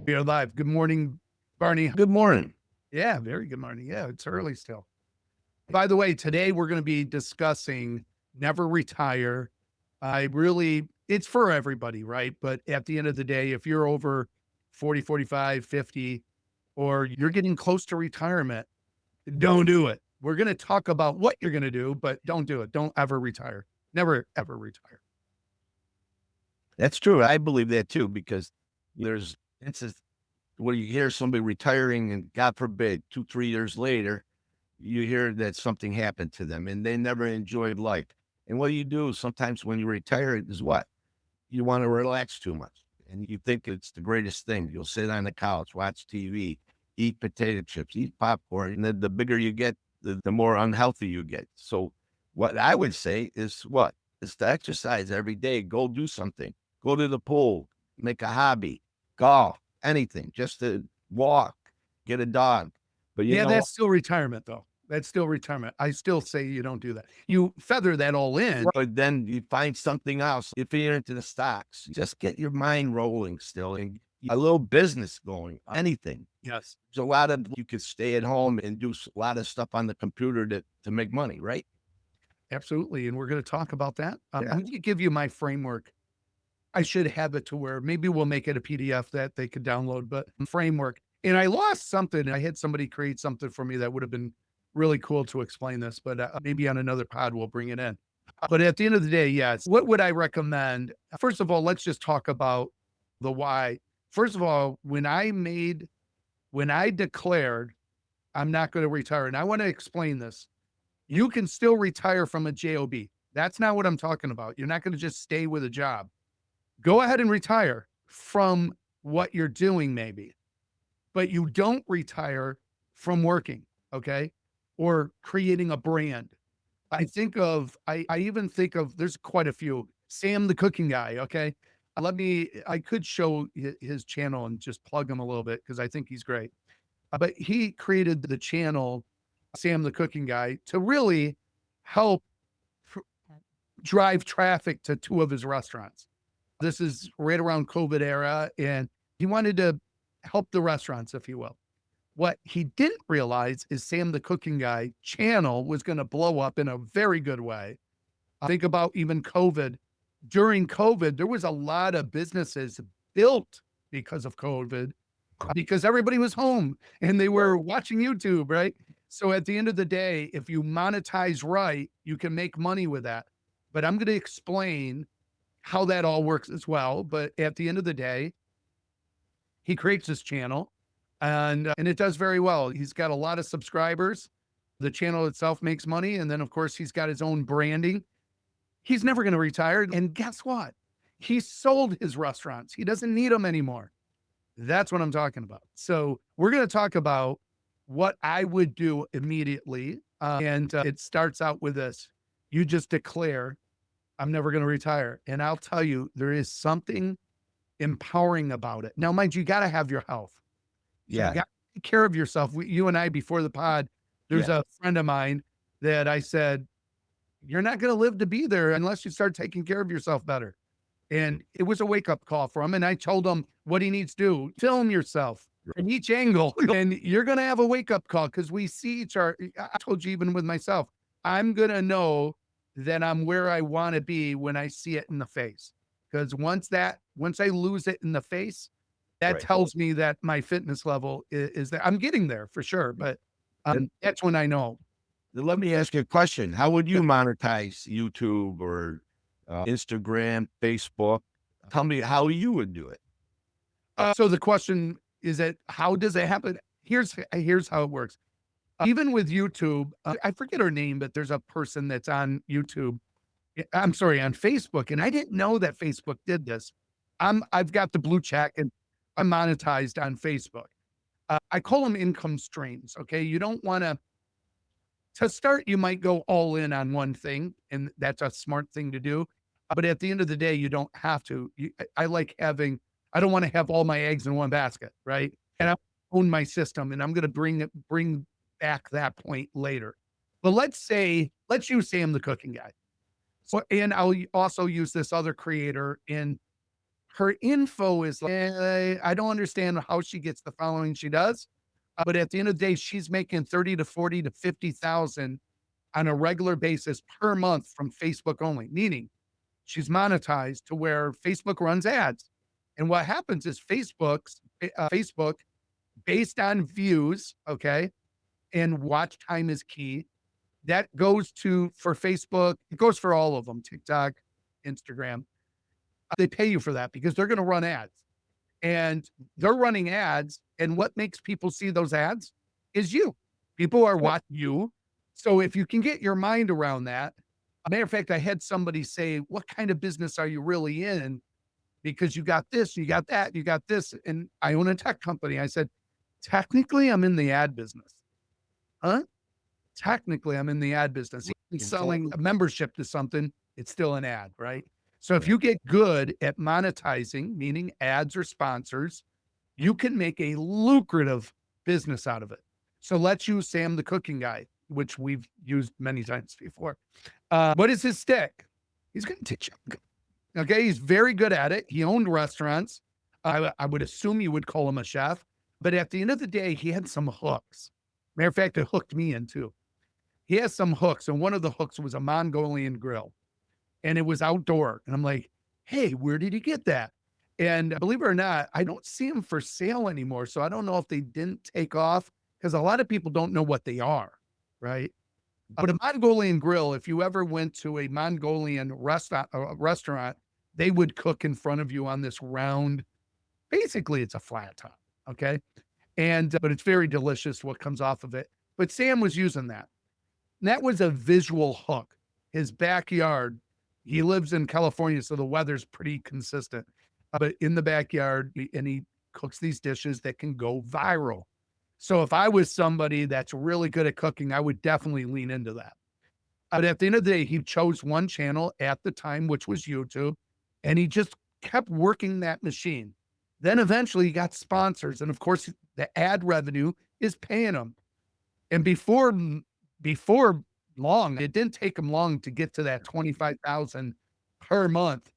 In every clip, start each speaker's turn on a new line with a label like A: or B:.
A: You're live. Good morning, Barney.
B: Good morning.
A: Yeah, very good morning. Yeah, it's early still. By the way, today we're going to be discussing never retire. It's for everybody, right? But at the end of the day, if you're over 40, 45, 50, or you're getting close to retirement, don't do it. We're going to talk about what you're going to do, but don't do it. Don't ever retire. Never, ever retire.
B: That's true. I believe that too, because there's instances where you hear somebody retiring and God forbid, 2, 3 years later, you hear that something happened to them and they never enjoyed life. And what do you do sometimes when you retire is what? You want to relax too much and you think it's the greatest thing. You'll sit on the couch, watch TV, eat potato chips, eat popcorn. And then the bigger you get, the more unhealthy you get. So what I would say is what? Is to exercise every day. Go do something. Go to the pool, make a hobby, golf, anything, just to walk, get a dog. But you
A: Yeah,
B: know what?
A: that's still retirement, though. That's still retirement. I still say you don't do that. You feather that all in.
B: But then you find something else. If you're into the stocks, just get your mind rolling still and a little business going, anything.
A: Yes.
B: There's a lot of you could stay at home and do a lot of stuff on the computer to make money, right?
A: Absolutely, and we're gonna talk about that.
B: Yeah.
A: I'm gonna give you my framework. I should have it to where maybe we'll make it a PDF that they could download, but framework. And I lost something. I had somebody create something for me that would have been really cool to explain this, but maybe on another pod we'll bring it in. But at the end of the day, yes. What would I recommend? First of all, let's just talk about the why. First of all, when I declared I'm not going to retire, and I want to explain this. You can still retire from a job. That's not what I'm talking about. You're not going to just stay with a job. Go ahead and retire from what you're doing, maybe, but you don't retire from working, okay, or creating a brand. I even think of, there's quite a few. Sam the cooking guy, okay. I could show his channel and just plug him a little bit because I think he's great. But he created the channel, Sam the cooking guy, to really help drive traffic to two of his restaurants. This is right around COVID era, and he wanted to help the restaurants, if you will. What he didn't realize is Sam the Cooking Guy channel was going to blow up in a very good way. Think about even COVID. During COVID, there was a lot of businesses built because of COVID, because everybody was home and they were watching YouTube, right? So at the end of the day, if you monetize right, you can make money with that. But I'm going to explain how that all works as well. But at the end of the day, he creates this channel and it does very well. He's got a lot of subscribers. The channel itself makes money. And then, of course, he's got his own branding. He's never going to retire. And guess what? He sold his restaurants. He doesn't need them anymore. That's what I'm talking about. So we're going to talk about what I would do immediately. And it starts out with this. You just declare, I'm never going to retire. And I'll tell you, there is something empowering about it. Now, mind you, got to have your health. So you
B: Yeah.
A: got to take care of yourself. You and I, before the pod, there's
B: Yeah.
A: a friend of mine that I said, you're not going to live to be there unless you start taking care of yourself better. And it was a wake up call for him. And I told him what he needs to do. Film yourself from each angle, and you're going to have a wake up call because we see each other. I told you, even with myself, I'm going to know that I'm where I want to be when I see it in the face. Because once I lose it in the face, that
B: Right.
A: tells me that my fitness level is that I'm getting there for sure. But
B: Then,
A: that's when I know.
B: then let me ask you a question. How would you monetize YouTube or Instagram, Facebook? Tell me how you would do it.
A: So the question is that how does it happen? Here's how it works. Even with YouTube, I forget her name, but there's a person that's on YouTube. I'm sorry, on Facebook, and I didn't know that Facebook did this. I've got the blue check and I'm monetized on Facebook. I call them income streams. Okay, you don't want to start. You might go all in on one thing, and that's a smart thing to do. But at the end of the day, you don't have to. I like having. I don't want to have all my eggs in one basket, right? And I own my system, and I'm going to bring back that point later. But let's use Sam the cooking guy. So, and I'll also use this other creator, and her info is like, I don't understand how she gets the following she does. But at the end of the day, she's making 30 to 40 to 50,000 on a regular basis per month from Facebook only, meaning she's monetized to where Facebook runs ads. And what happens is Facebook based on views, okay, and watch time is key. That goes to for Facebook, it goes for all of them, TikTok, Instagram. They pay you for that because they're going to run ads. And they're running ads. And what makes people see those ads is you. People are watching you. So if you can get your mind around that, a matter of fact, I had somebody say, what kind of business are you really in? Because you got this, you got that, you got this. And I own a tech company. I said, technically, I'm in the ad business. Huh? Technically, I'm in the ad business. Even selling a membership to something, it's still an ad, right? So if you get good at monetizing, meaning ads or sponsors, you can make a lucrative business out of it. So let's use Sam the cooking guy, which we've used many times before. What is his stick? He's going to teach you. Okay, he's very good at it. He owned restaurants. I would assume you would call him a chef. But at the end of the day, he had some hooks. Matter of fact, it hooked me in too. He has some hooks, and one of the hooks was a Mongolian grill, and it was outdoor. And I'm like, hey, where did he get that? And believe it or not, I don't see them for sale anymore. So I don't know if they didn't take off because a lot of people don't know what they are, right? But a Mongolian grill, if you ever went to a Mongolian restaurant, they would cook in front of you on this round. Basically, it's a flat top, okay? And but it's very delicious what comes off of it. But Sam was using that. And that was a visual hook. His backyard, he lives in California, so the weather's pretty consistent. But in the backyard, and he cooks these dishes that can go viral. So if I was somebody that's really good at cooking, I would definitely lean into that. But at the end of the day, he chose one channel at the time, which was YouTube, and he just kept working that machine. Then eventually he got sponsors. And of course, the ad revenue is paying him. And before long, it didn't take him long to get to that 25,000 per month.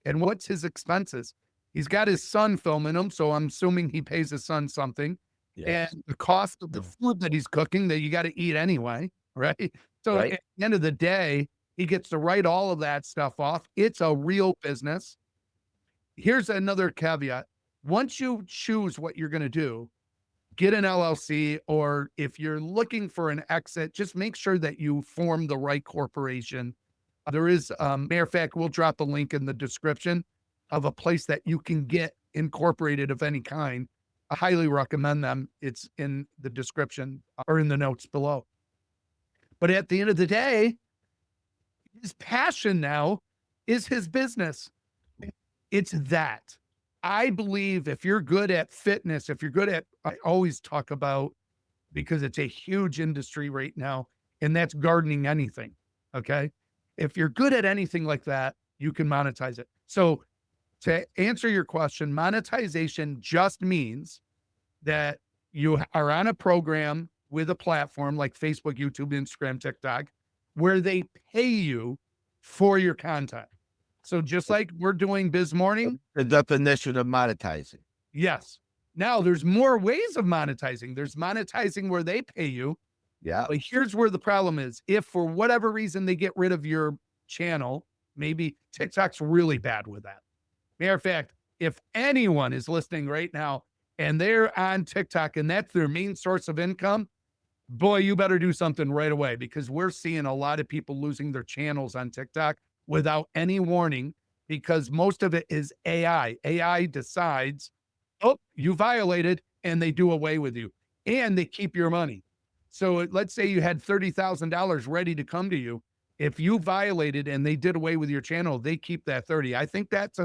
A: And what's his expenses? He's got his son filming him, so I'm assuming he pays his son something.
B: Yes.
A: And the cost of the food that he's cooking that you got to eat anyway, right? So
B: Right.
A: at the end of the day, he gets to write all of that stuff off. It's a real business. Here's another caveat. Once you choose what you're going to do, get an LLC, or if you're looking for an exit, just make sure that you form the right corporation. There is, matter of fact, we'll drop a link in the description of a place that you can get incorporated of any kind. I highly recommend them. It's in the description or in the notes below. But at the end of the day, his passion now is his business. It's that. I believe if you're good at fitness, if you're good at, I always talk about, because it's a huge industry right now, and that's gardening anything. Okay. If you're good at anything like that, you can monetize it. So to answer your question, monetization just means that you are on a program with a platform like Facebook, YouTube, Instagram, TikTok, where they pay you for your content. So just like we're doing Biz Morning,
B: The definition of monetizing.
A: yes. Now there's more ways of monetizing. There's monetizing where they pay you.
B: Yeah.
A: But here's where the problem is. If for whatever reason they get rid of your channel, maybe TikTok's really bad with that. Matter of fact, if anyone is listening right now and they're on TikTok and that's their main source of income, boy, you better do something right away, because we're seeing a lot of people losing their channels on TikTok without any warning, because most of it is AI. AI decides, oh, you violated, and they do away with you, and they keep your money. So let's say you had $30,000 ready to come to you. If you violated and they did away with your channel, they keep that 30. I think that's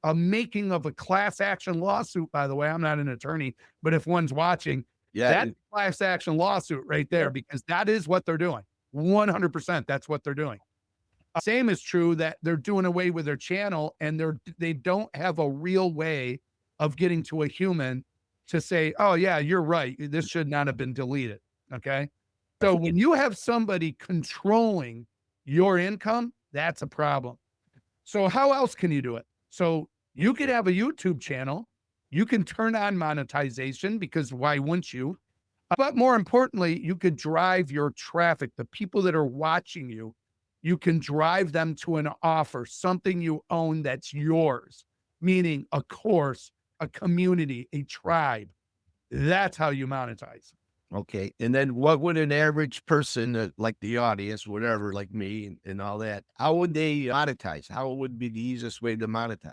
A: a making of a class action lawsuit, by the way. I'm not an attorney, but if one's watching,
B: Yeah.
A: that's a class action lawsuit right there, because that is what they're doing. 100%. That's what they're doing. Same is true that they're doing away with their channel, and they don't have a real way of getting to a human to say, oh yeah, you're right, this should not have been deleted. Okay. So when you have somebody controlling your income, that's a problem. So how else can you do it? So you could have a YouTube channel. You can turn on monetization because why wouldn't you? But more importantly, you could drive your traffic, the people that are watching you, you can drive them to an offer, something you own that's yours, meaning a course, a community, a tribe. That's how you monetize.
B: Okay. And then what would an average person, like the audience, whatever, like me and all that, how would they monetize? How would be the easiest way to monetize?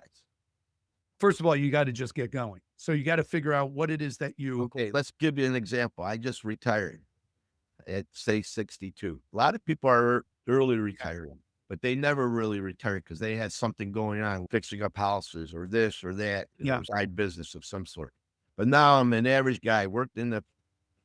A: First of all, you got to just get going. So you got to figure out what it is that you,
B: Okay. Let's give you an example. I just retired at, say, 62. A lot of people are early retiring, but they never really retired because they had something going on, fixing up houses or this or that,
A: yeah,
B: side business of some sort. But now I'm an average guy, worked in the,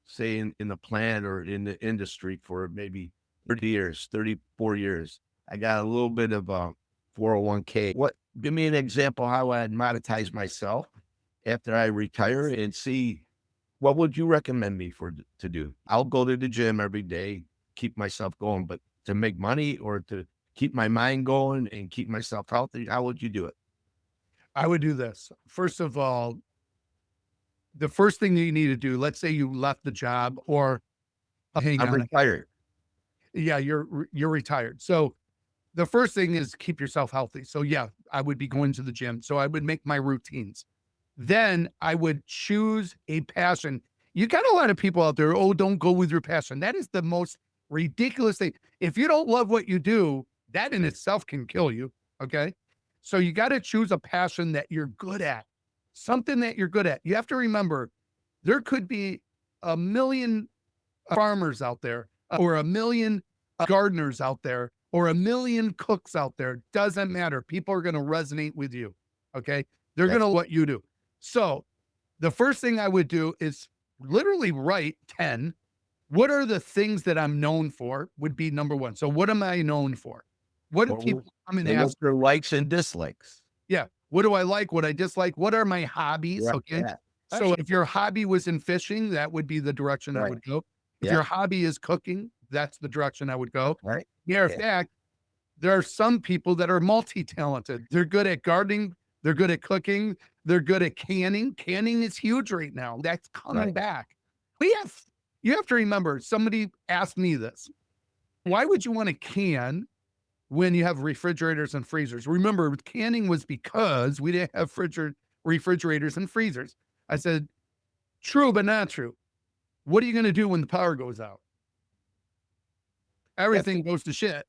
B: say, in the plant or in the industry for maybe 30 years, 34 years. I got a little bit of a 401k. What, give me an example how I'd monetize myself after I retire and see what would you recommend me for to do? I'll go to the gym every day, keep myself going, but to make money or to keep my mind going and keep myself healthy, how would you do it?
A: I would do this. First of all, the first thing that you need to do, let's say you left the job or hang
B: I'm
A: on.
B: retired.
A: Yeah, you're retired. So the first thing is keep yourself healthy. So yeah, I would be going to the gym. So I would make my routines. Then I would choose a passion. You got a lot of people out there, oh, don't go with your passion. That is the most ridiculous thing. If you don't love what you do, that in itself can kill you. Okay. So you got to choose a passion that you're good at, something that you're good at. You have to remember there could be a million farmers out there or a million gardeners out there or a million cooks out there. Doesn't matter. People are going to resonate with you. Okay. They're going
B: That's
A: to what you do. So the first thing I would do is literally write 10. What are the things that I'm known for would be number one. So what am I known for? What do
B: or
A: people come and
B: and
A: ask?
B: what's their likes and dislikes.
A: Yeah. What do I like? What I dislike? What are my hobbies?
B: Right.
A: Okay.
B: Yeah.
A: So
B: Actually,
A: if your hobby was in fishing, that would be the direction I
B: right.
A: would go. If
B: Yeah.
A: your hobby is cooking, that's the direction I would go.
B: Right.
A: Matter of
B: Yeah.
A: fact, there are some people that are multi-talented. They're good at gardening, they're good at cooking, they're good at canning. Canning is huge right now. That's coming
B: Right.
A: back. We have you have to remember, somebody asked me this. Why would you want to can when you have refrigerators and freezers? Remember, canning was because we didn't have refrigerators and freezers. I said, true, but not true. What are you going to do when the power goes out?
B: That's
A: Everything goes to shit.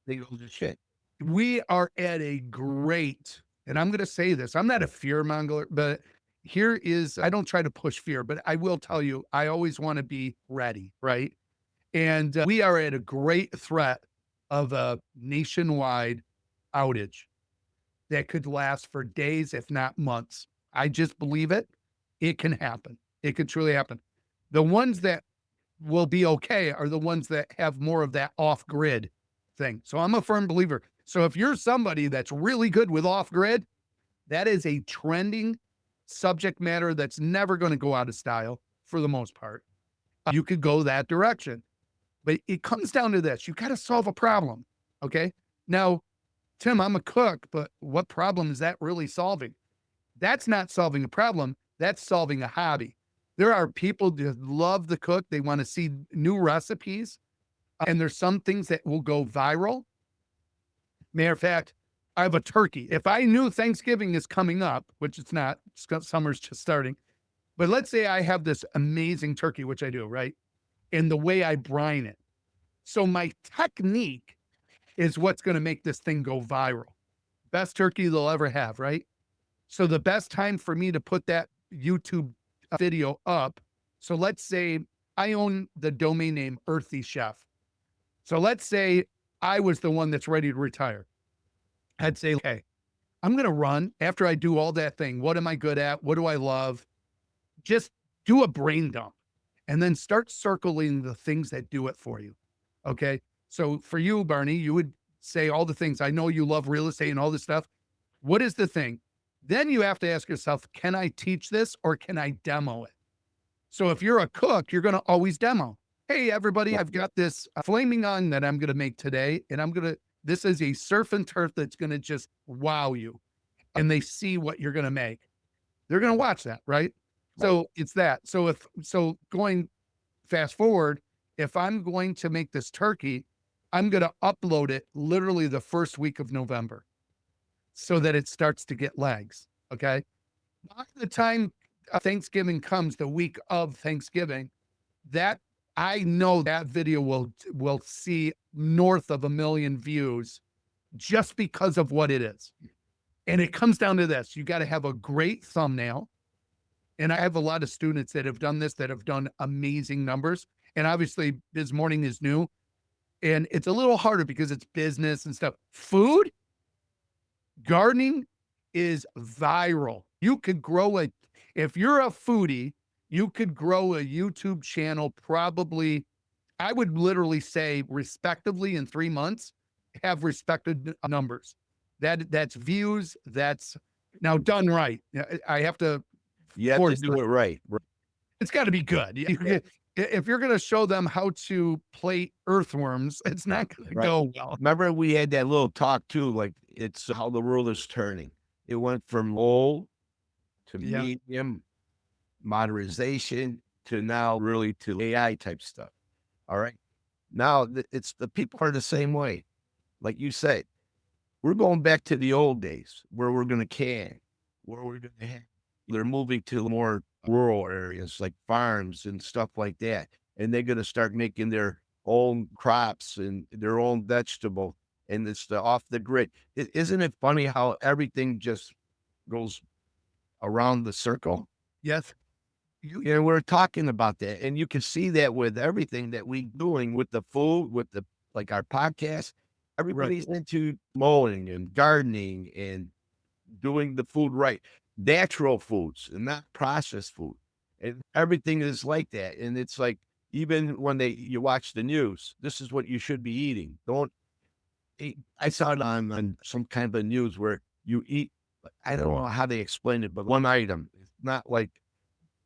B: they go to shit.
A: We are at a great, and I'm going to say this, I'm not a fear monger, but here is, I don't try to push fear, but I will tell you, I always want to be ready, right? And we are at a great threat of a nationwide outage that could last for days, if not months. I just believe it. It can happen. It could truly happen. The ones that will be okay are the ones that have more of that off grid thing. So I'm a firm believer. So if you're somebody that's really good with off grid, that is a trending subject matter that's never going to go out of style for the most part. You could go that direction. But it comes down to this. You got to solve a problem. Okay. Now, Tim, I'm a cook, but what problem is that really solving? That's not solving a problem. That's solving a hobby. There are people that love to cook. They want to see new recipes. And there's some things that will go viral. Matter of fact, I have a turkey. If I knew Thanksgiving is coming up, which it's not, summer's just starting, but let's say I have this amazing turkey, which I do, right? And the way I brine it. So my technique is what's going to make this thing go viral. Best turkey they'll ever have, right? So the best time for me to put that YouTube video up. So let's say I own the domain name Earthy Chef. So let's say I was the one that's ready to retire. I'd say, okay, I'm going to run after I do all that thing. What am I good at? What do I love? Just do a brain dump and then start circling the things that do it for you. Okay. So for you, Barney, you would say all the things. I know you love real estate and all this stuff. What is the thing? Then you have to ask yourself, can I teach this or can I demo it? So if you're a cook, you're going to always demo. Hey, everybody, I've got this flaming onion that I'm going to make today. And this is a surf and turf that's going to just wow you. and they see what you're going to make, they're going to watch that, right? So it's that. So going fast forward, if I'm going to make this turkey, I'm going to upload it literally the first week of November so that it starts to get legs. Okay. By the time Thanksgiving comes, the week of Thanksgiving, that I know that video will see north of 1 million views just because of what it is. And it comes down to this. You got to have a great thumbnail. And I have a lot of students that have done this, that have done amazing numbers. And obviously, Biz Morning is new. And it's a little harder because it's business and stuff. Food, gardening is viral. You could grow if you're a foodie, you could grow a YouTube channel probably, I would literally say respectively in 3 months, have respected numbers. That's views. That's now done right. I have to,
B: You have to do it right.
A: it's got to be good. If you're going to show them how to play earthworms, it's not going to go well.
B: Remember, we had that little talk too, like it's how the world is turning. It went from low to medium, modernization to now really to AI type stuff. All right. Now it's the people are the same way. Like you said, we're going back to the old days where we're going to can, where we're going to have. They're moving to more rural areas like farms and stuff like that. And they're going to start making their own crops and their own vegetable. And it's off the grid. Isn't it funny how everything just goes around the circle?
A: Yes.
B: We're talking about that. And you can see that with everything that we're doing with the food, with the, like our podcast. Everybody's into mowing and gardening and doing the food right. Natural foods and not processed food. And everything is like that. And it's like, even when you watch the news, this is what you should be eating. Don't eat. I saw it on some kind of news where you eat, I don't know how they explain it, but one item. It's not like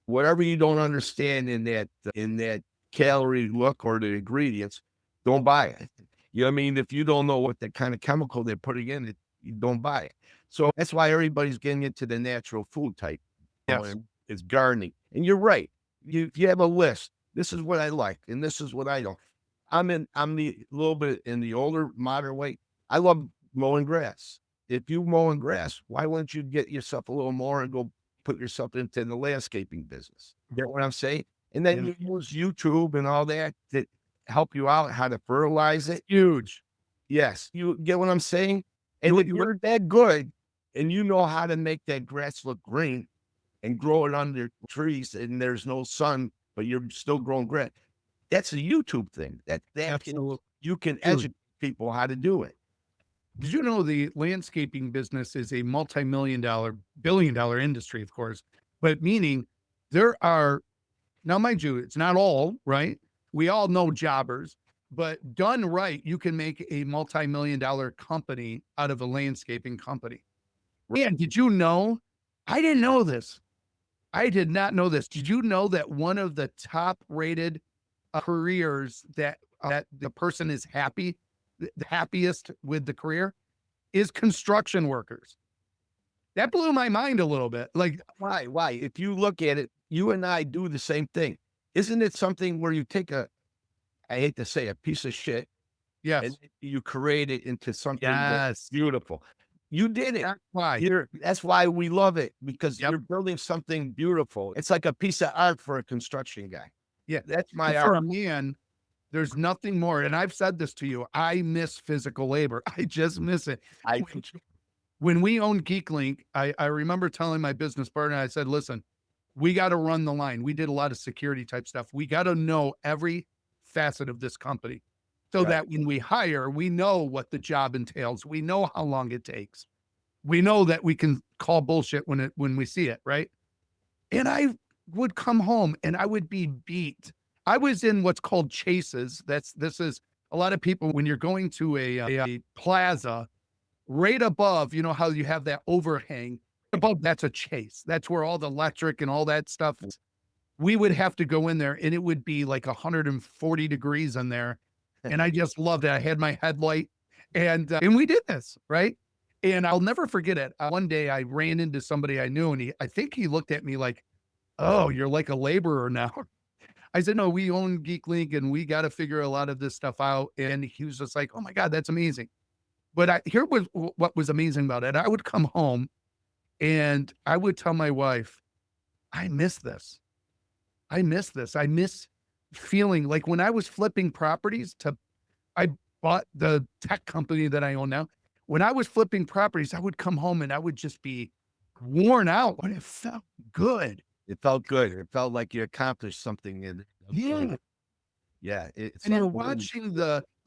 B: whatever you don't understand in that calorie look or the ingredients, don't buy it. You know what I mean? If you don't know what the kind of chemical they're putting in it, you don't buy it. So that's why everybody's getting into the natural food type.
A: Yes.
B: It's gardening. And you're right. You have a list. This is what I like, and this is what I don't. I'm the little bit in the older modern way. I love mowing grass. If you mowing grass, why wouldn't you get yourself a little more and go put yourself into the landscaping business? You get what I'm saying? And then you use YouTube and all that to help you out how to fertilize it.
A: Huge.
B: Yes. You get what I'm saying? And if you're that good and you know how to make that grass look green and grow it under trees and there's no sun, but you're still growing grass, that's a YouTube thing. You can educate people how to do it.
A: Did you know the landscaping business is a multi-million-dollar, billion-dollar industry, of course, but meaning there are, now mind you, it's not all, right? We all know jobbers, but done right, you can make a multi-million-dollar company out of a landscaping company. And did you know, I didn't know this. I did not know this. Did you know that one of the top rated careers that the person is happy, the happiest with the career is construction workers? That blew my mind a little bit. Like,
B: why? If you look at it, you and I do the same thing. Isn't it something where you take I hate to say a piece of shit,
A: yes,
B: and you create it into something that's
A: yes,
B: beautiful? You did it.
A: that's why.
B: That's why we love it, because you're building something beautiful. It's like a piece of art for a construction guy.
A: Yeah,
B: That's my
A: for
B: art.
A: a man, there's nothing more. And I've said this to you. I miss physical labor. I just miss it. When we owned GeekLink, I remember telling my business partner, I said, listen, we got to run the line. We did a lot of security type stuff. We got to know every facet of this company so that when we hire, we know what the job entails. We know how long it takes. We know that we can call bullshit when we see it, right? And I would come home and I would be beat. I was in what's called chases. This is a lot of people when you're going to a plaza right above, you know how you have that overhang above, that's a chase. That's where all the electric and all that stuff is. We would have to go in there and it would be like 140 degrees in there. And I just loved it. I had my headlight and we did this, right? And I'll never forget it. One day I ran into somebody I knew and I think he looked at me like, "Oh, you're like a laborer now." I said, "No, we own Geek Link and we got to figure a lot of this stuff out." And he was just like, "Oh my God, that's amazing." But here was what was amazing about it. I would come home and I would tell my wife, "I miss this. I miss this. I miss feeling like when I was flipping properties to I bought the tech company that I own now. When I was flipping properties, I would come home and I would just be worn out, but it felt good."
B: It felt good. It felt like you accomplished something
A: Yeah.
B: yeah, it's
A: And you're
B: unbelievable.
A: watching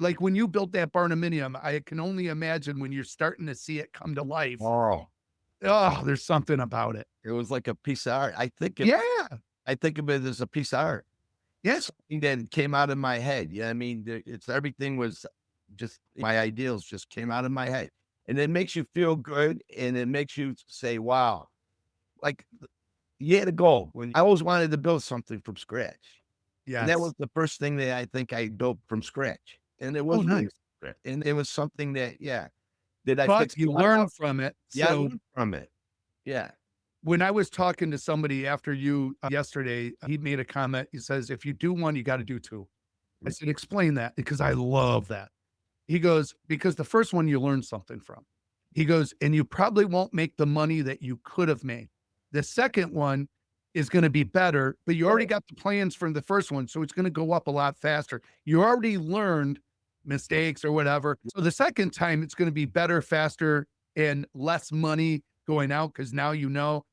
A: like when you built that barnuminium, I can only imagine when you're starting to see it come to life.
B: Oh,
A: Oh, there's something about it.
B: it was like a piece of art.
A: Yeah.
B: I think of it as a piece of art.
A: Yes.
B: Something that came out of my head. Yeah, I mean, it's everything was just my ideals just came out of my head, and it makes you feel good, and it makes you say, "Wow!" Like you had a goal. When I always wanted to build something from scratch, and that
A: Yes.
B: was the first thing that I think I built from scratch, and it
A: Oh,
B: was really
A: nice.
B: scratch, and it was something that, yeah, did I
A: But
B: fix a
A: you
B: lot
A: learn
B: of?
A: from it.
B: Yeah, I
A: So
B: learned from it. Yeah,
A: when I was talking to somebody after you yesterday, he made a comment. He says, "If you do one, you got to do two." I said, "Explain that," because I love that. He goes, "Because the first one you learn something from." He goes, "And you probably won't make the money that you could have made. The second one is going to be better, but you already got the plans from the first one. So it's going to go up a lot faster. You already learned mistakes or whatever. So the second time it's going to be better, faster, and less money going out because now you know."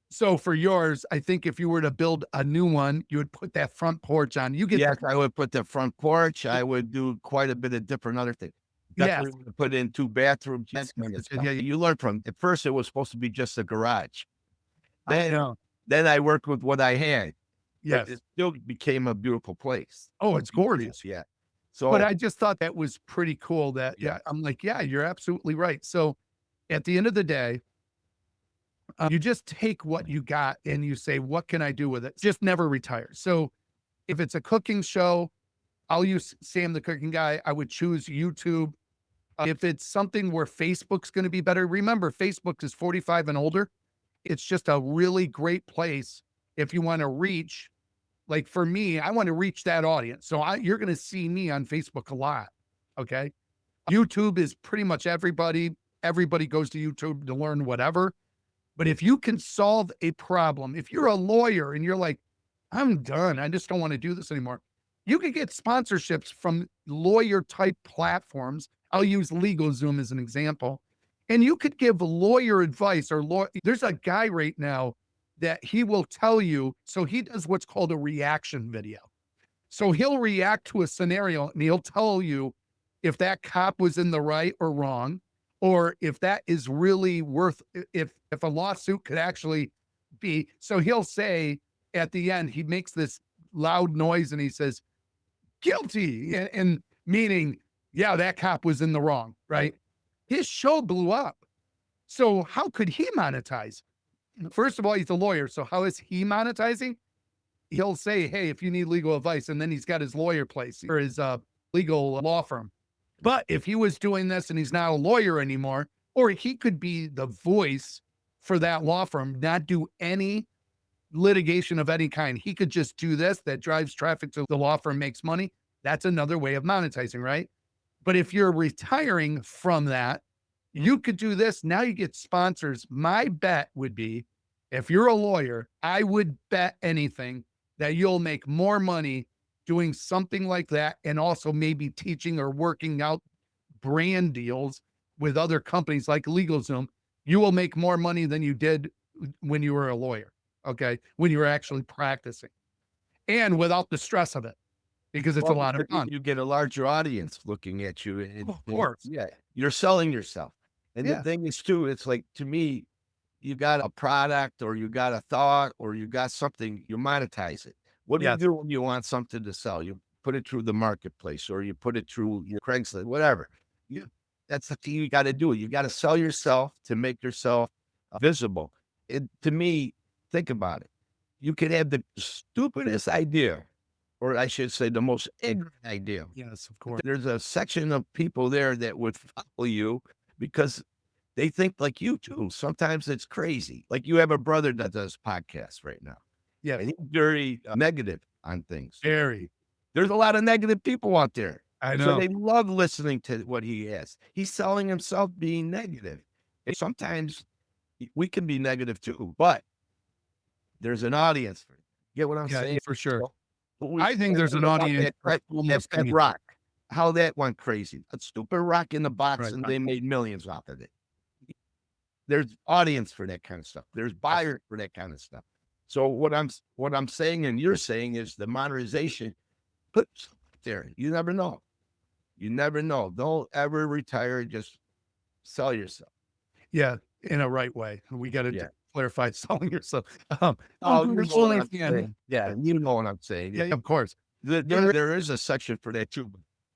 A: So for yours, I think if you were to build a new one, you would put that front porch on. You get
B: yes,
A: the
B: I would put the front porch. I would do quite a bit of different other things.
A: yes.
B: Definitely would put in 2 bathrooms. That kind of stuff.
A: Yeah,
B: You learn from. At first, it was supposed to be just a garage.
A: I
B: Then,
A: know.
B: then I worked with what I had, but it
A: Yes.
B: still became a beautiful place.
A: Oh,
B: A
A: it's
B: beaut Yeah,
A: gorgeous.
B: yeah.
A: But
B: So,
A: I just thought that was pretty cool that
B: yeah,
A: yeah, I'm like, "Yeah, you're absolutely right." So, at the end of the day, you just take what you got and you say, "What can I do with it?" Just never retire. So, if it's a cooking show, I'll use Sam the Cooking Guy. I would choose YouTube. If it's something where Facebook's gonna be better, remember, Facebook is 45 and older. It's just a really great place if you wanna reach like, for me, I wanna reach that audience. So, you're gonna see me on Facebook a lot, okay? YouTube is pretty much everybody. Everybody goes to YouTube to learn whatever. But if you can solve a problem, if you're a lawyer and you're like, "I'm done. I just don't want to do this anymore." You could get sponsorships from lawyer type platforms. I'll use LegalZoom as an example. And you could give lawyer advice or there's a guy right now that he will tell you. So he does what's called a reaction video. So he'll react to a scenario and he'll tell you if that cop was in the right or wrong, or if that is really worth if a lawsuit could actually be. So he'll say at the end, he makes this loud noise and he says, "Guilty," and meaning, yeah, that cop was in the wrong, right? His show blew up. So how could he monetize? First of all, he's a lawyer. So how is he monetizing? He'll say, "Hey, if you need legal advice," and then he's got his lawyer place or his legal law firm. But if he was doing this and he's not a lawyer anymore, or he could be the voice for that law firm, not do any litigation of any kind. He could just do this that drives traffic to the law firm, makes money. That's another way of monetizing, right? But if you're retiring from that, you could do this. Now you get sponsors. My bet would be if you're a lawyer, I would bet anything that you'll make more money doing something like that and also maybe teaching or working out brand deals with other companies like LegalZoom. You will make more money than you did when you were a lawyer. Okay. When you were actually practicing and without the stress of it because it's a
B: well,
A: lot of
B: because
A: fun.
B: you get a larger audience looking at you,
A: Oh, of course.
B: yeah, you're selling yourself. And the
A: Yeah.
B: thing is too, it's like, to me, you got a product or you got a thought or you got something, you monetize it. What do you
A: Yes.
B: do when you want something to sell? You put it through the marketplace or you put it through your Craigslist, whatever. You That's the thing you got to do. You got to sell yourself to make yourself visible. To me, think about it. You could have the stupidest idea, or I should say the most ignorant idea.
A: Yes, of course.
B: There's a section of people there that would follow you because they think like you too. Sometimes it's crazy. Like you have a brother that does podcasts right now,
A: Yeah,
B: and he's very negative on things.
A: very.
B: There's a lot of negative people out there.
A: I
B: So
A: know.
B: they love listening to what he has. He's selling himself being negative. And sometimes we can be negative too, but there's an audience for it. Get what I'm
A: Yeah,
B: saying?
A: for sure.
B: So, but we
A: I think there's an
B: about
A: audience for
B: that
A: almost
B: pet
A: anything.
B: rock, how that went crazy. A stupid rock in the box,
A: Right.
B: and they made millions off of it. There's audience for that kind of stuff. There's buyers for that kind of stuff. So what I'm saying and you're saying is the monetization, put there. You never know. You never know. Don't ever retire. Just sell yourself.
A: Yeah, in a right way. We got to
B: Yeah.
A: clarify selling yourself.
B: Oh,
A: Don't
B: you
A: do
B: know what I'm
A: OnlyFans.
B: saying. Yeah, you know what I'm saying.
A: Yeah, of course.
B: There is a section for that too.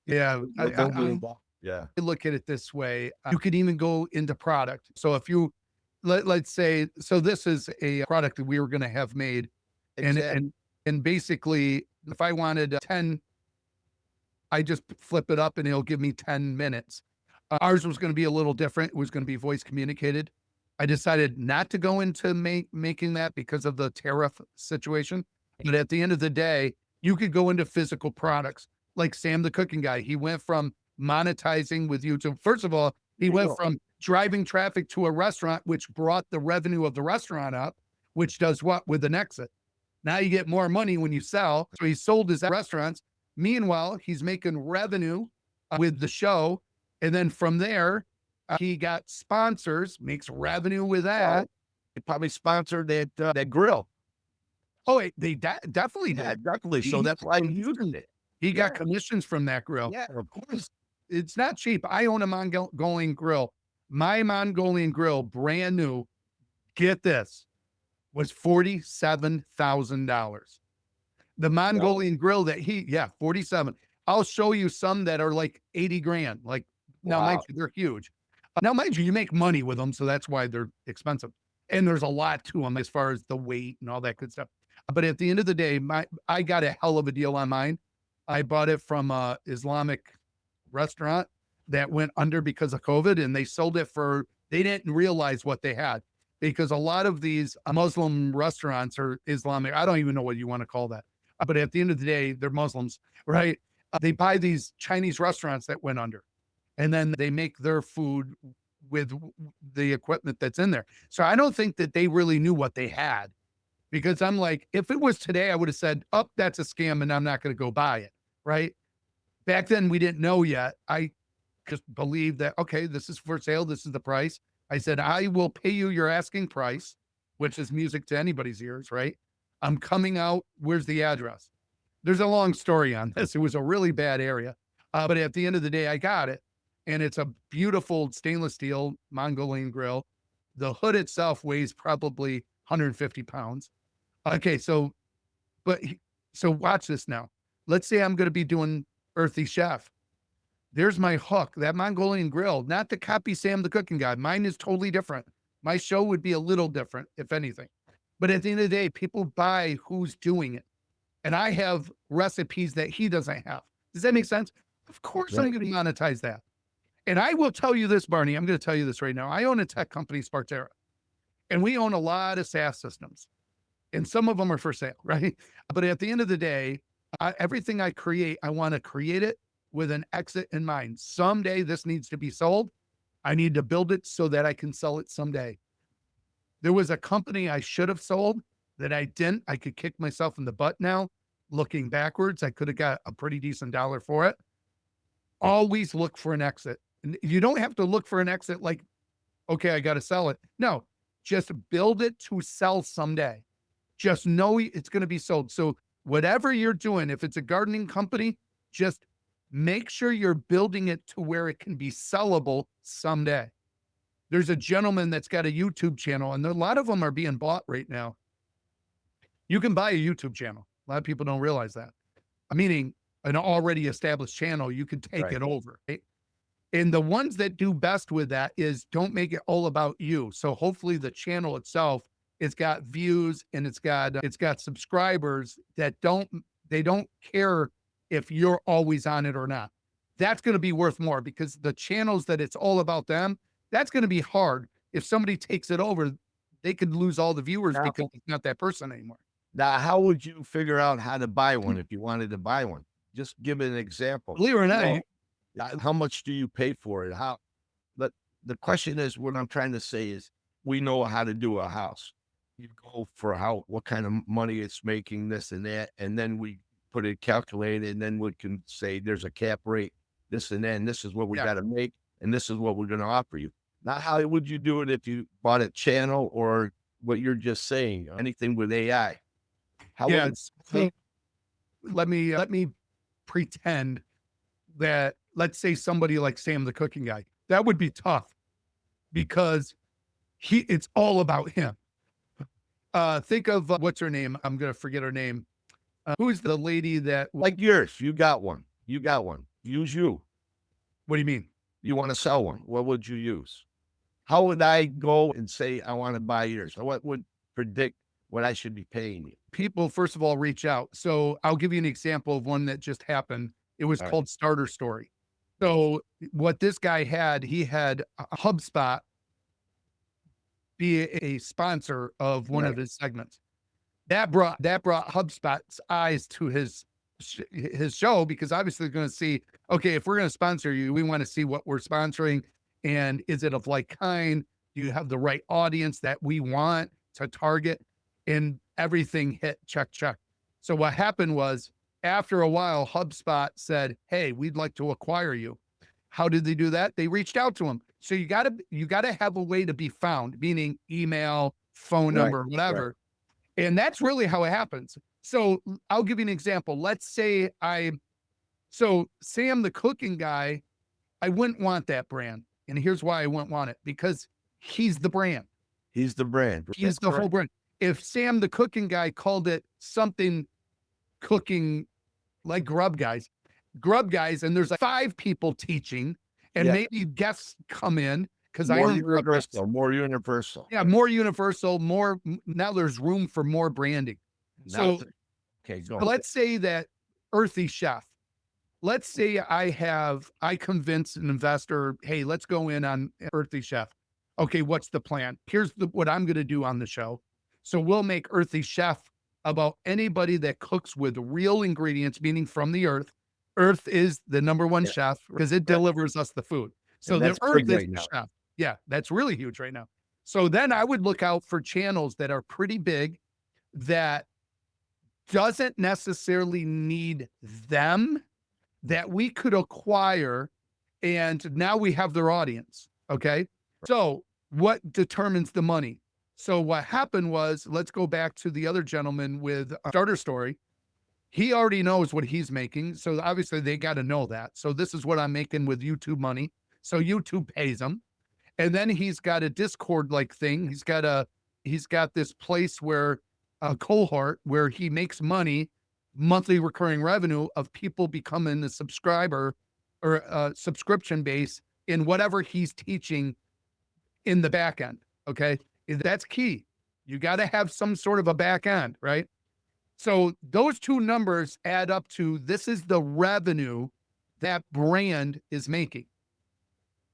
A: Yeah,
B: But don't get involved. Yeah.
A: I look at it this way. You could even go into product. So if you let's say, so this is a product that we were going to have made, and
B: Exactly.
A: and basically, if I wanted 10, I just flip it up and it'll give me 10 minutes. Ours was going to be a little different. It was going to be voice communicated. I decided not to go into making that because of the tariff situation. But at the end of the day, you could go into physical products like Sam the Cooking Guy. He went from monetizing with YouTube. First of all, he
B: There you
A: went
B: go.
A: from driving traffic to a restaurant, which brought the revenue of the restaurant up, which does what with an exit? Now you get more money when you sell. So he sold his restaurants. Meanwhile, he's making revenue with the show. And then from there, he got sponsors, makes revenue with that.
B: They probably sponsored that grill.
A: Oh, wait, they definitely
B: Yeah,
A: did.
B: definitely. So that's why I'm using it.
A: He got
B: Yeah.
A: commissions from that grill.
B: Yeah, of course.
A: It's not cheap. I own a Mongolian grill. My Mongolian grill, brand new, get this, was $47,000. The Mongolian grill that yeah, 47. I'll show you some that are like 80 grand. Like, now, mind
B: Wow.
A: you, they're huge. Now, mind you, you make money with them, so that's why they're expensive. And there's a lot to them as far as the weight and all that good stuff. But at the end of the day, I got a hell of a deal on mine. I bought it from a Islamic restaurant that went under because of COVID, and they sold it for, they didn't realize what they had, because a lot of these Muslim restaurants are Islamic. I don't even know what you want to call that. But at the end of the day, they're Muslims, right? They buy these Chinese restaurants that went under, and then they make their food with the equipment that's in there. So I don't think that they really knew what they had, because I'm like, if it was today, I would have said, oh, that's a scam and I'm not going to go buy it. Right. Back then, we didn't know yet. I just believed that, okay, this is for sale. This is the price. I said, I will pay you your asking price, which is music to anybody's ears. Right. I'm coming out. Where's the address? There's a long story on this. It was a really bad area. But at the end of the day, I got it. And it's a beautiful stainless steel Mongolian grill. The hood itself weighs probably 150 pounds. Okay, so, but so watch this now. Let's say I'm going to be doing Earthy Chef. There's my hook, that Mongolian grill, not to copy Sam the Cooking Guy. Mine is totally different. My show would be a little different, if anything. But at the end of the day, people buy who's doing it. And I have recipes that he doesn't have. Does that make sense? Of course,
B: Yeah.
A: I'm going to monetize that. And I will tell you this, Barney. I'm going to tell you this right now. I own a tech company, Spartera, and we own a lot of SaaS systems, and some of them are for sale, right? But at the end of the day, everything I create, I want to create it with an exit in mind. Someday this needs to be sold. I need to build it so that I can sell it someday. There was a company I should have sold that I didn't. I could kick myself in the butt now. Looking backwards, I could have got a pretty decent dollar for it. Always look for an exit. And you don't have to look for an exit like, okay, I got to sell it. No, just build it to sell someday. Just know it's going to be sold. So whatever you're doing, if it's a gardening company, just make sure you're building it to where it can be sellable someday. There's a gentleman that's got a YouTube channel, and a lot of them are being bought right now. You can buy a YouTube channel. A lot of people don't realize that. Meaning an already established channel, you can take
B: Right.
A: it over. Right? And the ones that do best with that is don't make it all about you. So hopefully the channel itself, it's got views and it's got subscribers that they don't care if you're always on it or not. That's going to be worth more, because the channels that it's all about them, That's going to be hard. If somebody takes it over, they could lose all the viewers
B: Now,
A: because it's not that person anymore.
B: now, how would you figure out how to buy one if you wanted to buy one? Just give an example.
A: Believe it or not,
B: Well, how much do you pay for it? How? But the question is, what I'm trying to say is, we know how to do a house. You go for what kind of money it's making, this and that, and then we put it calculated, and then we can say there's a cap rate, this and that, and this is what we
A: yeah,
B: got to make, and this is what we're going to offer you. Now, how would you do it if you bought a channel or what you're just saying, anything with AI? How
A: yeah.
B: would
A: It's, so let me pretend that, let's say somebody like Sam the cooking guy, that would be tough because it's all about him. Think of what's her name? I'm gonna forget her name. Who's the lady that?
B: like yours? You got one. You got one. Use you.
A: What do you mean?
B: You want to sell one. What would you use? How would I go and say I want to buy yours? What would predict what I should be paying you?
A: People first of all reach out. So I'll give you an example of one that just happened. It was
B: All right.
A: called Starter Story. So what this guy had, he had HubSpot be a sponsor of one of
B: Right.
A: his segments. That brought HubSpot's eyes to his show, because obviously they're going to see, okay, if we're going to sponsor you, we want to see what we're sponsoring, and is it of like kind? Do you have the right audience that we want to target? And everything hit check. So what happened was, after a while, HubSpot said, "Hey, we'd like to acquire you." How did they do that? They reached out to him. So you gotta have a way to be found, meaning email, phone
B: Right.
A: number,
B: Right.
A: whatever. And that's really how it happens. So I'll give you an example. Let's say so Sam, the cooking guy, I wouldn't want that brand. And here's why I wouldn't want it, because he's the brand.
B: He's the brand.
A: He's
B: That's
A: the whole
B: right.
A: brand. If Sam, the cooking guy, called it something cooking like Grub Guys, and there's like 5 people teaching, and
B: Yeah.
A: maybe guests come in because I
B: More
A: own Grub Guys.
B: universal. More universal.
A: Yeah, more universal, now there's room for more branding.
B: Now,
A: So
B: okay, go.
A: let's say that Earthy Chef, let's say I convince an investor, hey, let's go in on Earthy Chef. Okay, what's the plan? Here's what I'm going to do on the show. So we'll make Earthy Chef about anybody that cooks with real ingredients, meaning from the earth. Earth is the number one
B: Yeah.
A: chef because it
B: Right.
A: delivers us the food. So
B: And
A: the
B: that's
A: earth
B: big
A: is
B: right
A: the
B: now.
A: chef. Yeah, that's really huge right now. So then I would look out for channels that are pretty big, that doesn't necessarily need them, that we could acquire, and now we have their audience. Okay. So what determines the money? So what happened was, let's go back to the other gentleman with a Starter Story. He already knows what he's making. So obviously they got to know that. So this is what I'm making with YouTube money. So YouTube pays him. And then he's got a Discord like thing. He's got this place where a cohort where he makes money, monthly recurring revenue of people becoming a subscriber or a subscription base in whatever he's teaching in the back end. Okay. That's key. You got to have some sort of a back end, right? So those two numbers add up to, this is the revenue that brand is making.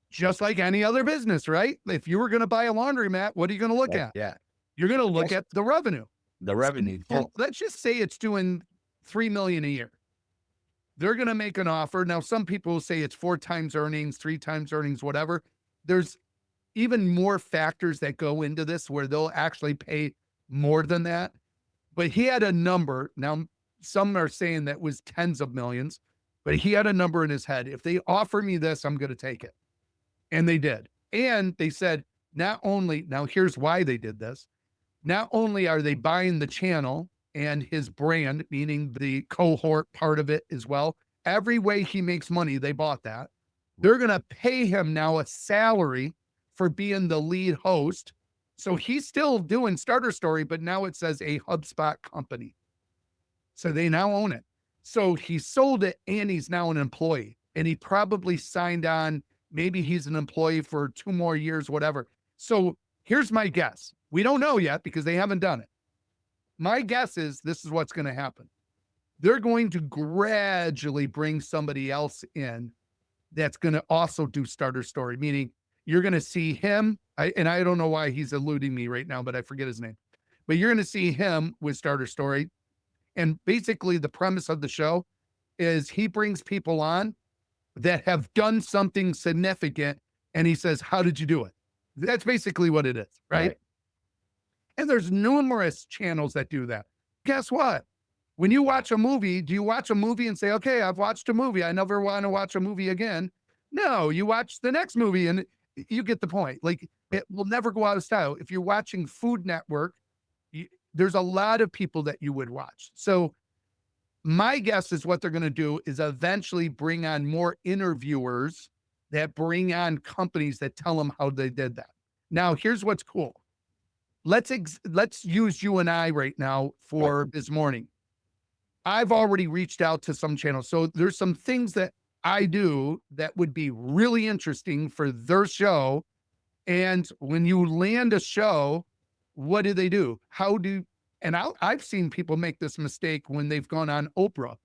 A: Just like any other business, right? If you were going to buy a laundromat, what are you going to look
B: Right.
A: at?
B: Yeah.
A: You're going to look
B: Yes.
A: at the revenue.
B: The
A: So
B: revenue.
A: let's just say it's doing 3 million a year. They're going to make an offer. Now, some people will say it's 4 times earnings, 3 times earnings, whatever. There's even more factors that go into this where they'll actually pay more than that. But he had a number. Now, some are saying that was tens of millions, but he had a number in his head. If they offer me this, I'm going to take it. And they did. And they said, not only, now here's why they did this. Not only are they buying the channel and his brand, meaning the cohort part of it as well, every way he makes money, they bought that. They're going to pay him now a salary for being the lead host. So he's still doing Starter Story, but now it says a HubSpot company. So they now own it. So he sold it and he's now an employee. And he probably signed on. Maybe he's an employee for 2 more years, whatever. So here's my guess. We don't know yet because they haven't done it. My guess is this is what's going to happen. They're going to gradually bring somebody else in that's going to also do Starter Story, meaning You're going to see him. And I don't know why he's eluding me right now, but I forget his name. But you're going to see him with Starter Story. And basically, the premise of the show is he brings people on that have done something significant. And he says, how did you do it? That's basically what it is. Right. And there's numerous channels that do that. Guess what? When you watch a movie, do you watch a movie and say, okay, I've watched a movie, I never want to watch a movie again? No, you watch the next movie and you get the point. Like, it will never go out of style. If you're watching Food Network, there's a lot of people that you would watch. So my guess is what they're going to do is eventually bring on more interviewers that bring on companies that tell them how they did that. Now, here's what's cool. Let's use you and I right now for this morning. I've already reached out to some channels. So there's some things that I do that would be really interesting for their show. And when you land a show, what do they do? And I've seen people make this mistake when they've gone on Oprah.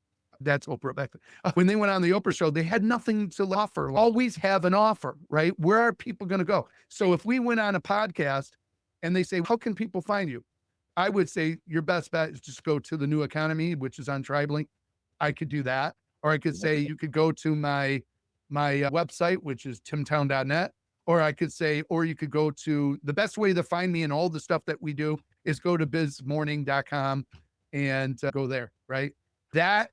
A: That's Oprah back then. When they went on the Oprah show, they had nothing to offer. Always have an offer, right? Where are people going to go? So if we went on a podcast and they say, how can people find you? I would say your best bet is just go to the New Economy, which is on TribeLink. I could do that. Or I could say you could go to my website, which is timtown.net. Or I could say, or you could go to, the best way to find me and all the stuff that we do is go to bizmorning.com and go there, right? That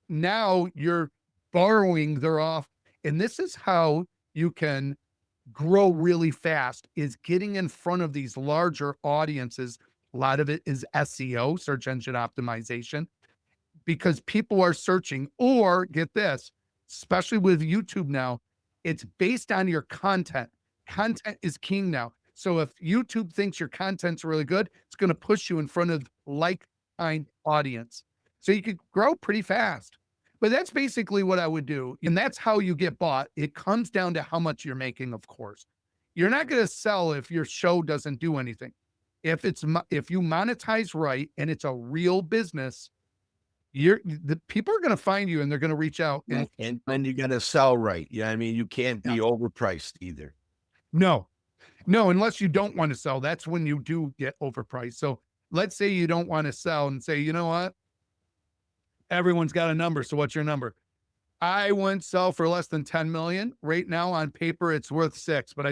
A: now you're borrowing their off. And this is how you can grow really fast, is getting in front of these larger audiences. A lot of it is SEO, search engine optimization, because people are searching. Or get this, especially with YouTube now, it's based on your content. Content is king now. So if YouTube thinks your content's really good, it's going to push you in front of like-kind audience. So you could grow pretty fast. But that's basically what I would do. And that's how you get bought. It comes down to how much you're making, of course. You're not going to sell if your show doesn't do anything. If you monetize right and it's a real business, the people are going to find you and they're going to reach out.
B: And then you got to sell right. Yeah, I mean, you can't be overpriced either.
A: No, unless you don't want to sell. That's when you do get overpriced. So let's say you don't want to sell and say, you know what? Everyone's got a number. So what's your number? I wouldn't sell for less than 10 million. Right now on paper, it's worth 6, but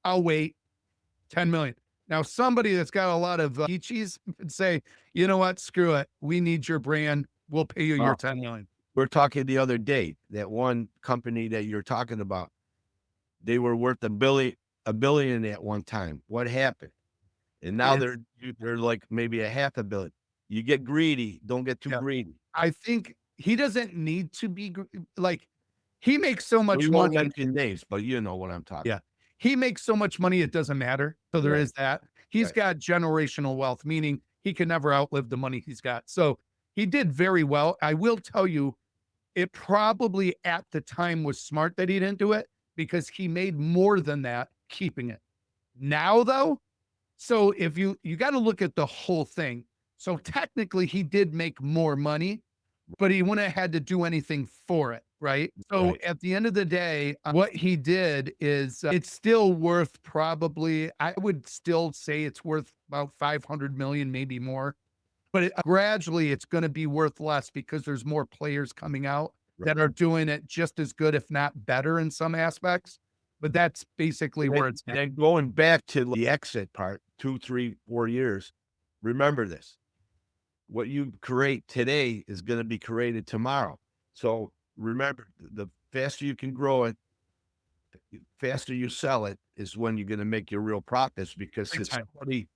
A: I'll wait. 10 million. Now, somebody that's got a lot of peaches could say, you know what? Screw it. We need your brand. We'll pay you your 10 million.
B: We're talking the other day, that one company that you're talking about, they were worth a billion at one time. What happened? And now they're like maybe a half a billion. You get greedy. Don't get too greedy.
A: I think he doesn't need to be like, he makes so much
B: We won't
A: money.
B: mention names, but you know what I'm talking.
A: Yeah. He makes so much money, it doesn't matter. So there is that. He's got generational wealth, meaning he can never outlive the money he's got. So he did very well. I will tell you, it probably at the time was smart that he didn't do it, because he made more than that keeping it. Now, though, so if you got to look at the whole thing. So technically he did make more money, but he wouldn't have had to do anything for it. Right. So at the end of the day, what he did is it's still worth probably, I would still say it's worth about 500 million, maybe more, but gradually it's going to be worth less because there's more players coming out that are doing it just as good, if not better in some aspects. But that's basically where it's at.
B: And going back to the exit part, 2, 3, 4 years, remember this. What you create today is going to be created tomorrow. So remember, the faster you can grow it, the faster you sell it is when you're going to make your real profits, because if somebody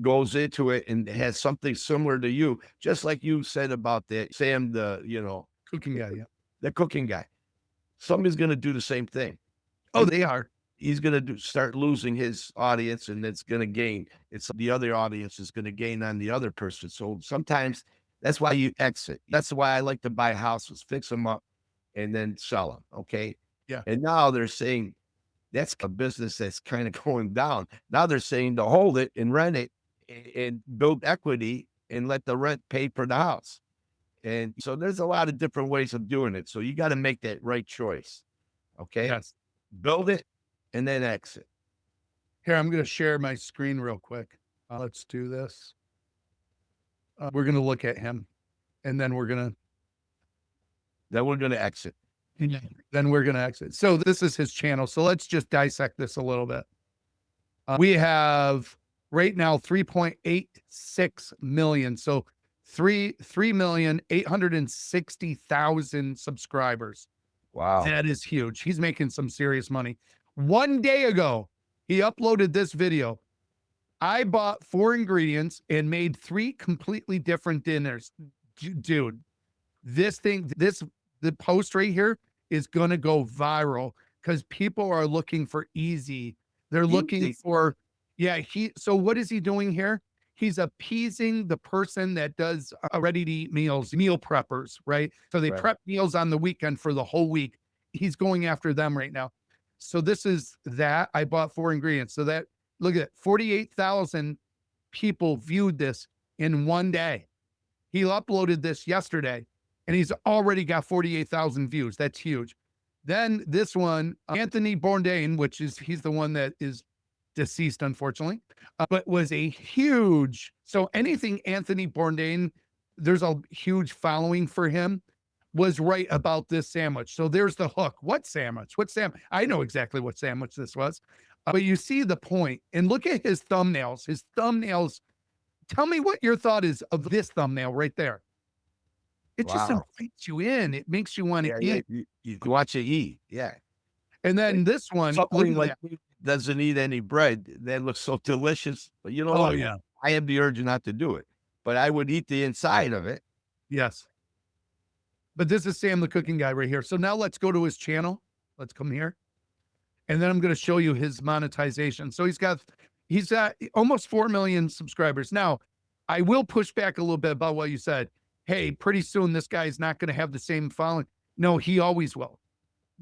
B: goes into it and has something similar to you, just like you said about that Sam,
A: Cooking guy,
B: the cooking guy, somebody's going to do the same thing.
A: Oh, they are.
B: He's going to start losing his audience, and it's going to gain. It's the other audience is going to gain on the other person. So sometimes that's why you exit. That's why I like to buy houses, fix them up, and then sell them. Okay.
A: Yeah.
B: And now they're saying that's a business that's kind of going down. Now they're saying to hold it and rent it and build equity and let the rent pay for the house. And so there's a lot of different ways of doing it. So you got to make that right choice. Okay.
A: Yes.
B: Build it and then exit.
A: Here, I'm going to share my screen real quick. Let's do this. We're going to look at him, and then we're going
B: Then we're going to exit.
A: to exit. So this is his channel. So let's just dissect this a little bit. We have right now 3.86 million. So 3,860,000 subscribers.
B: Wow.
A: That is huge. He's making some serious money. 1 day ago, he uploaded this video. I bought 4 ingredients and made 3 completely different dinners. Dude, the post right here is going to go viral because people are looking for easy. They're looking for, so what is he doing here? He's appeasing the person that does ready to eat meals, meal preppers, right? So they prep meals on the weekend for the whole week. He's going after them right now. So this is that. I bought 4 ingredients. So that, look at it, 48,000 people viewed this in 1 day. He uploaded this yesterday and he's already got 48,000 views. That's huge. Then this one, Anthony Bourdain, he's the one that is deceased, unfortunately, but was a huge, so anything Anthony Bourdain, there's a huge following for him, was right about this sandwich. So there's the hook. What sandwich? What sandwich? I know exactly what sandwich this was, but you see the point. And look at his thumbnails. His thumbnails. Tell me what your thought is of this thumbnail right there. It just invites you in. It makes you want to eat.
B: You watch it eat. Yeah.
A: And then this one,
B: something like doesn't eat any bread. That looks so delicious. But you know what?
A: Yeah.
B: I have the urge not to do it, but I would eat the inside of it.
A: Yes. But this is Sam the Cooking Guy right here. So now let's go to his channel. Let's come here. And then I'm going to show you his monetization. So he's got almost 4 million subscribers. Now, I will push back a little bit about what you said. Hey, pretty soon this guy is not going to have the same following. No, he always will.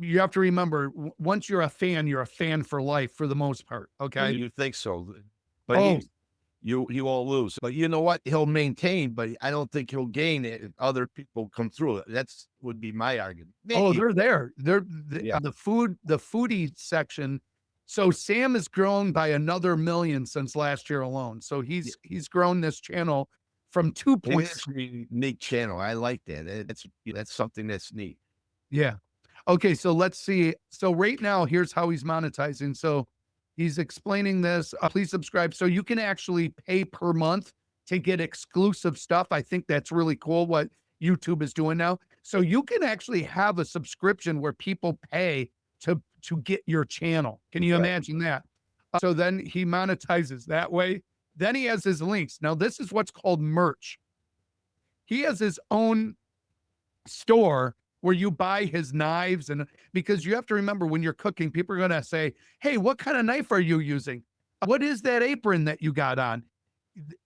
A: You have to remember, once you're a fan for life for the most part. Okay.
B: You think so, but he won't lose. But you know what? He'll maintain, but I don't think he'll gain it if other people come through it. That's would be my argument.
A: Maybe. They're there. The foodie section. So Sam has grown by another million since last year alone. So he's grown this channel from 2 points.
B: Unique channel. I like that. That's something that's neat.
A: Yeah. Okay. So let's see. So right now, here's how he's monetizing. So he's explaining this. Please subscribe. So you can actually pay per month to get exclusive stuff. I think that's really cool what YouTube is doing now. So you can actually have a subscription where people pay to get your channel. Can you imagine that? So then he monetizes that way. Then he has his links. Now this is what's called merch. He has his own store where you buy his knives, and because you have to remember when you're cooking, people are going to say, hey, what kind of knife are you using? What is that apron that you got on?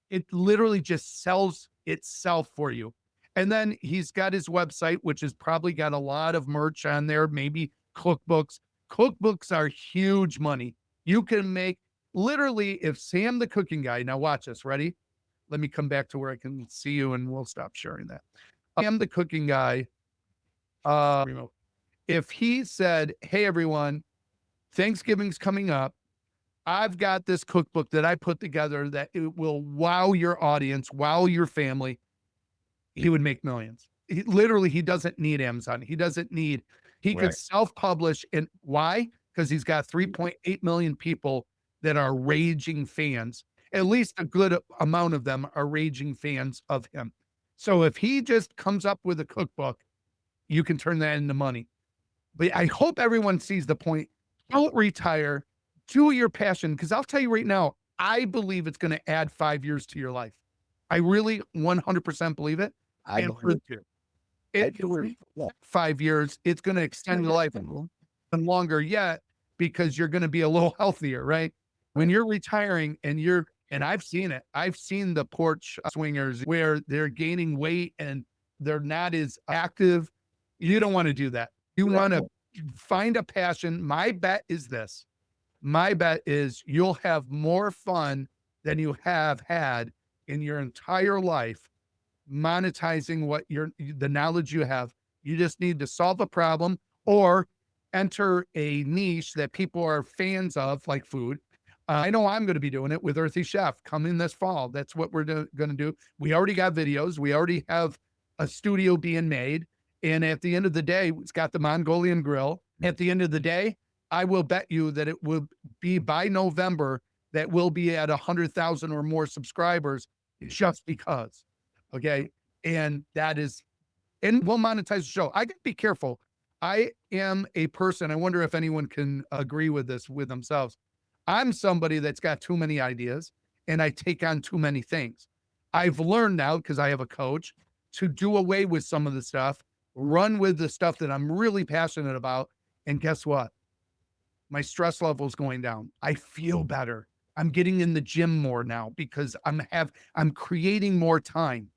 A: It literally just sells itself for you. And then he's got his website, which has probably got a lot of merch on there, maybe cookbooks. Cookbooks are huge money. You can make literally, if Sam the Cooking Guy, now watch this, ready? Let me come back to where I can see you and we'll stop sharing that. Sam the Cooking Guy, if he said, hey everyone, Thanksgiving's coming up, I've got this cookbook that I put together that it will wow your audience, wow your family, he would make millions. He doesn't need Amazon. He could self-publish. And why? Because he's got 3.8 million people that are raging fans. At least a good amount of them are raging fans of him. So if he just comes up with a cookbook, you can turn that into money. But I hope everyone sees the point. Don't retire. Do your passion. Because I'll tell you right now, I believe it's going to add 5 years to your life. I really 100% believe it.
B: I believe it.
A: 5 years, it's going to extend your life and longer yet, because you're going to be a little healthier, right? When you're retiring and I've seen it. I've seen the porch swingers where they're gaining weight and they're not as active. You don't want to do that. You want to find a passion. My bet is this. My bet is you'll have more fun than you have had in your entire life monetizing the knowledge you have. You just need to solve a problem or enter a niche that people are fans of, like food. I know I'm going to be doing it with Earthy Chef coming this fall. That's what we're going to do. We already got videos. We already have a studio being made. And at the end of the day, it's got the Mongolian grill. At the end of the day, I will bet you that it will be by November that we'll be at 100,000 or more subscribers just because. Okay. And that is, and we'll monetize the show. I got to be careful. I am a person, I wonder if anyone can agree with this with themselves. I'm somebody that's got too many ideas and I take on too many things. I've learned now, because I have a coach, to do away with some of the stuff, run with the stuff that I'm really passionate about. And guess what? My stress level is going down. I feel better. I'm getting in the gym more now because I'm creating more time.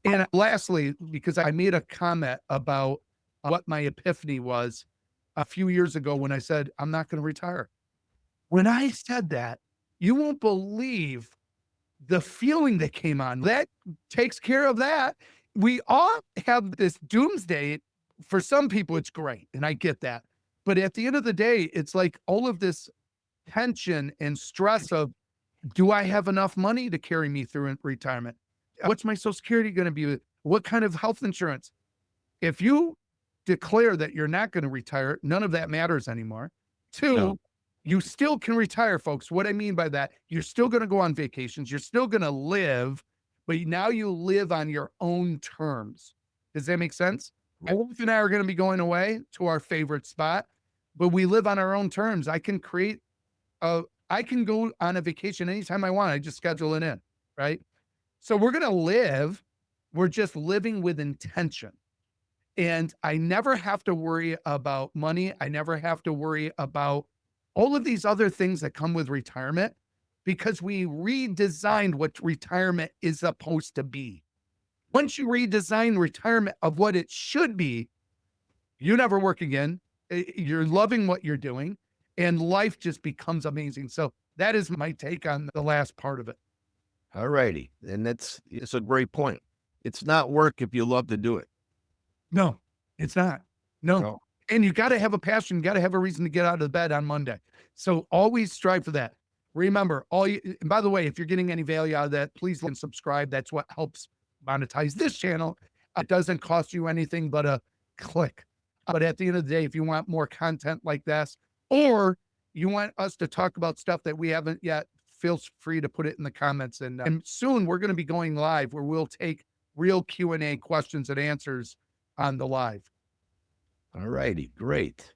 A: And lastly, because I made a comment about what my epiphany was a few years ago when I said, I'm not going to retire. When I said that, you won't believe the feeling that came on. That takes care of that. We all have this doomsday. For some people, it's great. And I get that. But at the end of the day, it's like all of this tension and stress of, do I have enough money to carry me through in retirement? What's my social security going to be? What kind of health insurance? If you declare that you're not going to retire, none of that matters anymore. Two,
B: No.
A: you still can retire, folks. What I mean by that, you're still going to go on vacations. You're still going to live, but now you live on your own terms. Does that make sense? My wife and I are going to be going away to our favorite spot, but we live on our own terms. I can go on a vacation anytime I want. I just schedule it in, right? So we're going to live. We're just living with intention. And I never have to worry about money. I never have to worry about all of these other things that come with retirement because we redesigned what retirement is supposed to be. Once you redesign retirement of what it should be, you never work again. You're loving what you're doing and life just becomes amazing. So that is my take on the last part of it.
B: All righty. And it's a great point. It's not work if you love to do it.
A: No, it's not. No.
B: No.
A: And you got to have a passion. You got to have a reason to get out of bed on Monday. So always strive for that. Remember, and by the way, if you're getting any value out of that, please like and subscribe. That's what helps monetize this channel. It doesn't cost you anything but a click. But at the end of the day, if you want more content like this, or you want us to talk about stuff that we haven't yet, feel free to put it in the comments. And soon we're going to be going live where we'll take real Q&A questions and answers on the live.
B: All righty. Great.